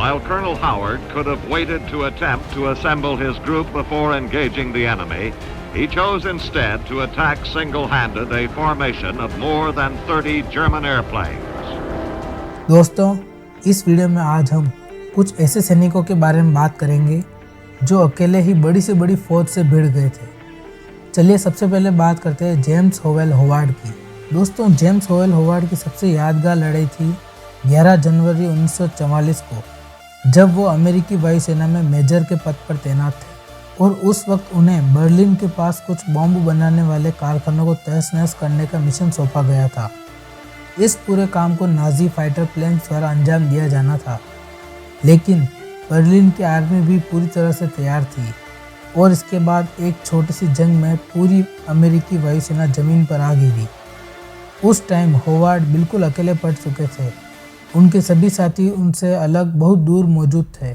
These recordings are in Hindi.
While Colonel Howard could have waited to attempt to assemble his group before engaging the enemy, he chose instead to attack single-handed a formation of more than 30 German airplanes. दोस्तों, इस वीडियो में आज हम कुछ ऐसे सैनिकों के बारे में बात करेंगे जो अकेले ही बड़ी से बड़ी फौज से भिड़ गए थे। चलिए सबसे पहले बात करते हैं जेम्स होवेल होवार्ड की। दोस्तों, जेम्स होवेल होवार्ड की सबसे यादगार लड़ाई थी 11 जनवरी 1944 को, जब वो अमेरिकी वायुसेना में मेजर के पद पर तैनात थे और उस वक्त उन्हें बर्लिन के पास कुछ बॉम्ब बनाने वाले कारखानों को तहस-नहस करने का मिशन सौंपा गया था। इस पूरे काम को नाजी फाइटर प्लेन्स द्वारा अंजाम दिया जाना था, लेकिन बर्लिन की आर्मी भी पूरी तरह से तैयार थी और इसके बाद एक छोटी सी जंग में पूरी अमेरिकी वायुसेना जमीन पर आ गिरी। उस टाइम होवार्ड बिल्कुल अकेले पड़ चुके थे। उनके सभी साथी उनसे अलग बहुत दूर मौजूद थे।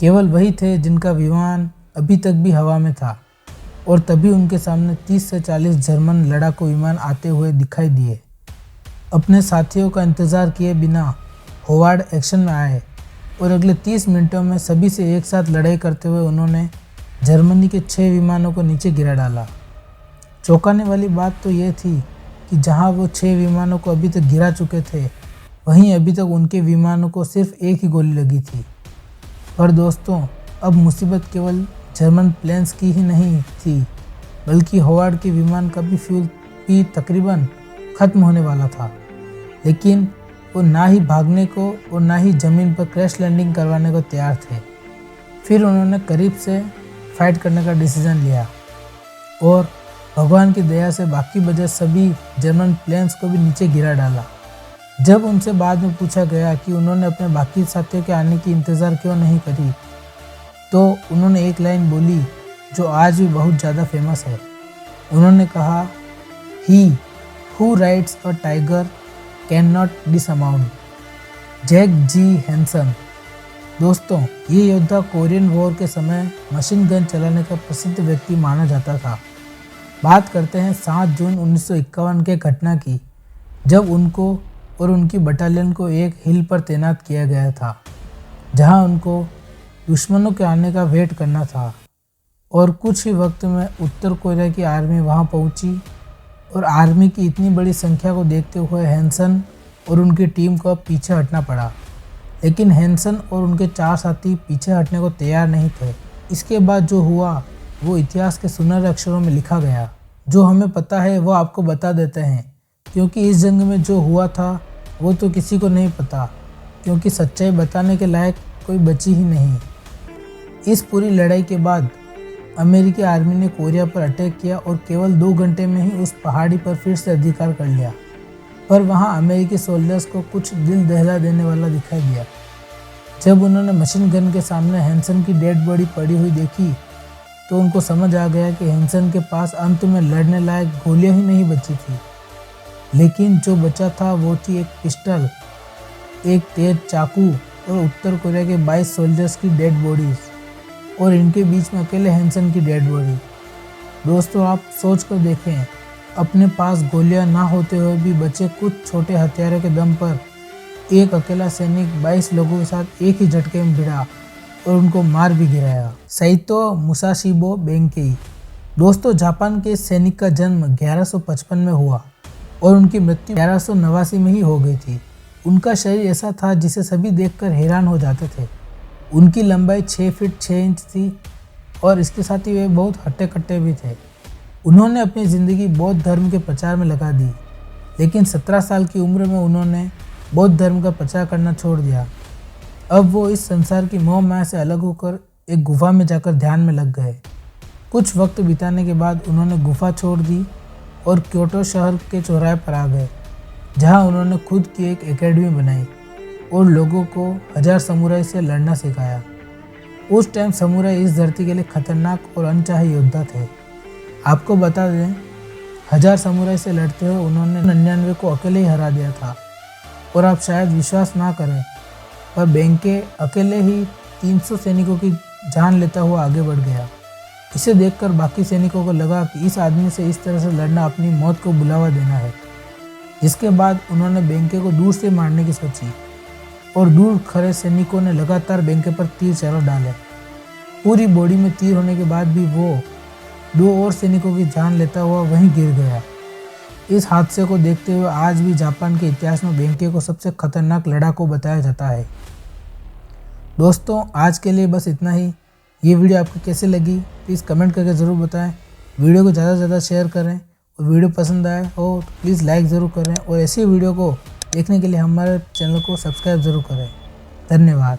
केवल वही थे जिनका विमान अभी तक भी हवा में था और तभी उनके सामने 30 से 40 जर्मन लड़ाकू विमान आते हुए दिखाई दिए। अपने साथियों का इंतज़ार किए बिना होवार्ड एक्शन में आए और अगले 30 मिनटों में सभी से एक साथ लड़ाई करते हुए उन्होंने जर्मनी के 6 विमानों को नीचे गिरा डाला। चौंकाने वाली बात तो ये थी कि जहां वो 6 विमानों को अभी तक गिरा चुके थे, वहीं अभी तक उनके विमानों को सिर्फ एक ही गोली लगी थी। पर दोस्तों, अब मुसीबत केवल जर्मन प्लेन्स की ही नहीं थी, बल्कि होवार्ड के विमान का भी फ्यूल भी तकरीबन ख़त्म होने वाला था। लेकिन वो ना ही भागने को और ना ही ज़मीन पर क्रैश लैंडिंग करवाने को तैयार थे। फिर उन्होंने करीब से फाइट करने का डिसीज़न लिया और भगवान की दया से बाकी बचे सभी जर्मन प्लेन्स को भी नीचे गिरा डाला। जब उनसे बाद में पूछा गया कि उन्होंने अपने बाकी साथियों के आने की इंतज़ार क्यों नहीं करी, तो उन्होंने एक लाइन बोली जो आज भी बहुत ज़्यादा फेमस है। उन्होंने कहा, he who rides a tiger cannot dismount. Jack ji Hanson. दोस्तों, ये योद्धा कोरियन वॉर के समय मशीन गन चलाने का प्रसिद्ध व्यक्ति माना जाता था। बात करते हैं 7 जून 1951 के घटना की, जब उनको और उनकी बटालियन को एक हिल पर तैनात किया गया था, जहां उनको दुश्मनों के आने का वेट करना था। और कुछ ही वक्त में उत्तर कोरिया की आर्मी वहां पहुंची और आर्मी की इतनी बड़ी संख्या को देखते हुए हैंसन और उनकी टीम को अब पीछे हटना पड़ा। लेकिन हैंसन और उनके 4 साथी पीछे हटने को तैयार नहीं थे। इसके बाद जो हुआ वो इतिहास के सुनहरे अक्षरों में लिखा गया। जो हमें पता है वो आपको बता देते हैं, क्योंकि इस जंग में जो हुआ था वो तो किसी को नहीं पता, क्योंकि सच्चाई बताने के लायक कोई बची ही नहीं। इस पूरी लड़ाई के बाद अमेरिकी आर्मी ने कोरिया पर अटैक किया और केवल 2 घंटे में ही उस पहाड़ी पर फिर से अधिकार कर लिया। पर वहाँ अमेरिकी सोल्जर्स को कुछ दिल दहला देने वाला दिखाई दिया। जब उन्होंने मशीन गन के सामने हैंसन की डेड बॉडी पड़ी हुई देखी, तो उनको समझ आ गया कि हैंसन के पास अंत में लड़ने लायक गोलियां ही नहीं बची थी। लेकिन जो बचा था वो थी एक पिस्टल, एक तेज चाकू और उत्तर कोरिया के 22 सोल्जर्स की डेड बॉडीज, और इनके बीच में अकेले हैंसन की डेड बॉडी। दोस्तों, आप सोच कर देखें, अपने पास गोलियां ना होते हुए भी बचे कुछ छोटे हथियारों के दम पर एक अकेला सैनिक 22 लोगों के साथ एक ही झटके में भिड़ा और उनको मार भी गिराया। साइतो मुसाशिबो बेंकेई। दोस्तों, जापान के सैनिक का जन्म 1155 में हुआ और उनकी मृत्यु 1189 में ही हो गई थी। उनका शरीर ऐसा था जिसे सभी देखकर हैरान हो जाते थे। उनकी लंबाई 6 फीट 6 इंच थी और इसके साथ ही वे बहुत हट्टे कट्टे भी थे। उन्होंने अपनी ज़िंदगी बौद्ध धर्म के प्रचार में लगा दी, लेकिन 17 साल की उम्र में उन्होंने बौद्ध धर्म का प्रचार करना छोड़ दिया। अब वो इस संसार की मोह माया से अलग होकर एक गुफा में जाकर ध्यान में लग गए। कुछ वक्त बिताने के बाद उन्होंने गुफा छोड़ दी और क्योटो शहर के चौराहे पर आ गए, जहां उन्होंने खुद की एक एकेडमी बनाई और लोगों को 1000 समुराई से लड़ना सिखाया। उस टाइम समुराई इस धरती के लिए खतरनाक और अनचाहे योद्धा थे। आपको बता दें, 1000 समुराई से लड़ते हुए उन्होंने 99 को अकेले ही हरा दिया था। और आप शायद विश्वास ना करें, पर बेंके अकेले ही 300 सैनिकों की जान लेता हुआ आगे बढ़ गया। इसे देखकर बाकी सैनिकों को लगा कि इस आदमी से इस तरह से लड़ना अपनी मौत को बुलावा देना है। जिसके बाद उन्होंने बेंके को दूर से मारने की सोची। और दूर खड़े सैनिकों ने लगातार बेंके पर तीर चला डाले। पूरी बॉडी में तीर होने के बाद भी वो 2 और सैनिकों की जान लेता हुआ वहीं गिर गया। इस हादसे को देखते हुए आज भी जापान के इतिहास में बेंके को सबसे खतरनाक लड़ाकू बताया जाता है। दोस्तों, आज के लिए बस इतना ही। ये वीडियो आपको कैसे लगी प्लीज़ कमेंट करके ज़रूर बताएं। वीडियो को ज़्यादा से ज़्यादा शेयर करें और वीडियो पसंद आए हो तो प्लीज़ लाइक ज़रूर करें और ऐसी वीडियो को देखने के लिए हमारे चैनल को सब्सक्राइब ज़रूर करें। धन्यवाद।